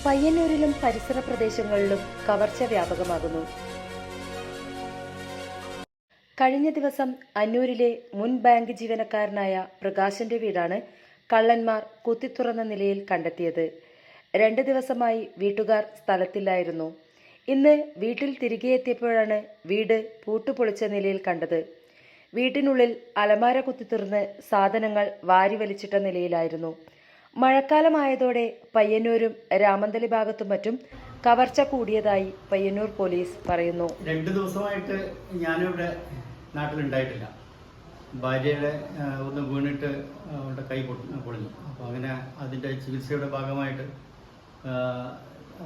പയ്യന്നൂരിലും പരിസര പ്രദേശങ്ങളിലും കവർച്ച വ്യാപകമാകുന്നു. കഴിഞ്ഞ ദിവസം അന്നൂരിലെ മുൻ ബാങ്ക് ജീവനക്കാരനായ പ്രകാശന്റെ വീടാണ് കള്ളന്മാർ കുത്തിത്തുറന്ന നിലയിൽ കണ്ടെത്തിയത്. 2 ദിവസമായി വീട്ടുകാർ സ്ഥലത്തില്ലായിരുന്നു. ഇന്ന് വീട്ടിൽ തിരികെ എത്തിയപ്പോഴാണ് വീട് പൂട്ടുപൊളിച്ച നിലയിൽ കണ്ടത്. വീട്ടിനുള്ളിൽ അലമാര കുത്തിത്തുറന്ന് സാധനങ്ങൾ വാരി വലിച്ചിട്ട നിലയിലായിരുന്നു. മഴക്കാലമായതോടെ പയ്യന്നൂരും രാമന്തളി ഭാഗത്തും മറ്റും കവർച്ച കൂടിയതായി പയ്യന്നൂർ പോലീസ് പറയുന്നു. 2 ദിവസമായിട്ട് ഞാനിവിടെ നാട്ടിലുണ്ടായിട്ടില്ല. ഭാര്യയുടെ ഒന്ന് വീണിട്ട് അവളുടെ കൈ പൊളിഞ്ഞു. അപ്പോൾ അങ്ങനെ അതിൻ്റെ ചികിത്സയുടെ ഭാഗമായിട്ട്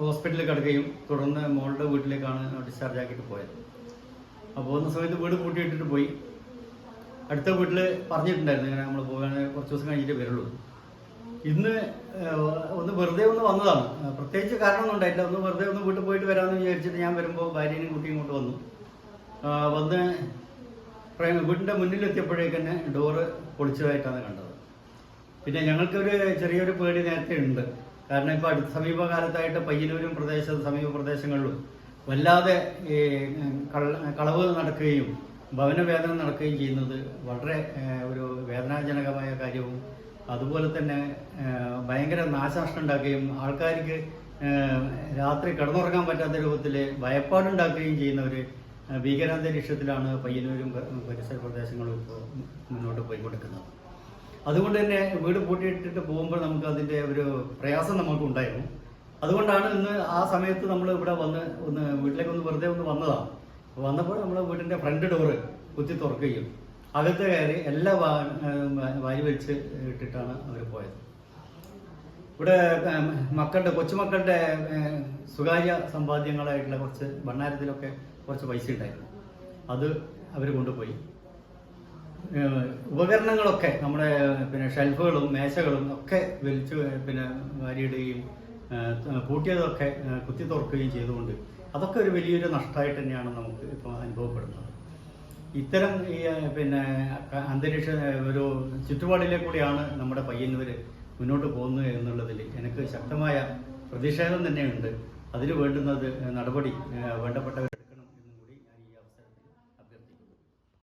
ഹോസ്പിറ്റലിൽ കിടക്കുകയും തുടർന്ന് മോളുടെ വീട്ടിലേക്കാണ് ഡിസ്ചാർജ് ആക്കിയിട്ട് പോയത്. അപ്പോൾ പോകുന്ന സമയത്ത് വീട് പൂട്ടിയിട്ടിട്ട് പോയി. അടുത്ത വീട്ടിൽ പറഞ്ഞിട്ടുണ്ടായിരുന്നു ഇങ്ങനെ നമ്മൾ പോവുകയാണെങ്കിൽ കുറച്ച് ദിവസം കഴിഞ്ഞിട്ട് വരുള്ളൂ. ഇന്ന് ഒന്ന് വെറുതെ ഒന്ന് വന്നതാണ്. പ്രത്യേകിച്ച് കാരണമൊന്നും ഉണ്ടായിട്ടില്ല. ഒന്ന് വെറുതെ ഒന്ന് വീട്ടിൽ പോയിട്ട് വരാമെന്ന് വിചാരിച്ചിട്ട് ഞാൻ വരുമ്പോൾ ഭാര്യയും കുട്ടിയും ഇങ്ങോട്ട് വന്നു. വന്ന് വീടിൻ്റെ മുന്നിലെത്തിയപ്പോഴേക്ക് തന്നെ ഡോറ് പൊളിച്ചതായിട്ടാണ് കണ്ടത്. പിന്നെ ഞങ്ങൾക്കൊരു ചെറിയൊരു പേടി നേരത്തെ ഉണ്ട്. കാരണം ഇപ്പോൾ സമീപകാലത്തായിട്ട് പയ്യന്നൂരും സമീപ പ്രദേശങ്ങളിലും വല്ലാതെ കളവ് നടക്കുകയും ഭവനവേദന നടക്കുകയും ചെയ്യുന്നത് വളരെ ഒരു വേദനാജനകമായ കാര്യവും അതുപോലെ തന്നെ ഭയങ്കര നാശനഷ്ടം ഉണ്ടാക്കുകയും ആൾക്കാർക്ക് രാത്രി കിടന്നുറങ്ങാൻ പറ്റാത്ത രൂപത്തിൽ ഭയപ്പാടുണ്ടാക്കുകയും ചെയ്യുന്ന ഒരു ഭീകരാന്തരീക്ഷത്തിലാണ് പയ്യന്നൂരും പരിസര പ്രദേശങ്ങളും ഇപ്പോൾ മുന്നോട്ട് പോയിക്കൊടുക്കുന്നത്. അതുകൊണ്ട് തന്നെ വീട് പൂട്ടിയിട്ടിട്ട് പോകുമ്പോൾ നമുക്ക് അതിൻ്റെ ഒരു പ്രയാസം നമുക്ക് ഉണ്ടായിരുന്നു. അതുകൊണ്ടാണ് ഇന്ന് ആ സമയത്ത് നമ്മൾ ഇവിടെ വന്ന് വീട്ടിലേക്ക് വെറുതെ വന്നതാണ്. വന്നപ്പോൾ നമ്മൾ വീടിൻ്റെ ഫ്രണ്ട് ഡോറ് കുത്തി തുറക്കുകയും അകത്ത് കയറി എല്ലാ വാരി വലിച്ച് ഇട്ടിട്ടാണ് അവർ പോയത്. ഇവിടെ കൊച്ചുമക്കളുടെ സ്വകാര്യ സമ്പാദ്യങ്ങളായിട്ടുള്ള കുറച്ച് ഭണ്ണാരത്തിലൊക്കെ കുറച്ച് പൈസ ഉണ്ടായിരുന്നു. അത് അവർ കൊണ്ടുപോയി. ഉപകരണങ്ങളൊക്കെ നമ്മുടെ ഷെൽഫുകളും മേശകളും ഒക്കെ വലിച്ച് വാരിയിടുകയും പൂട്ടിയതൊക്കെ കുത്തി തുറക്കുകയും ചെയ്തുകൊണ്ട് അതൊക്കെ ഒരു വലിയൊരു നഷ്ടമായിട്ട് തന്നെയാണ് നമുക്ക് ഇപ്പോൾ അനുഭവപ്പെടുന്നത്. ഇത്തരം ഈ അന്തരീക്ഷ ഒരു ചുറ്റുപാടിലെ കൂടിയാണ് നമ്മുടെ പയ്യന്നൂർ മുന്നോട്ട് പോകുന്നത് എന്നുള്ളതിൽ എനിക്ക് ശക്തമായ പ്രതിഷേധം തന്നെയുണ്ട്. അതിന് വേണ്ടുന്നത് നടപടി വേണ്ടപ്പെട്ടവർ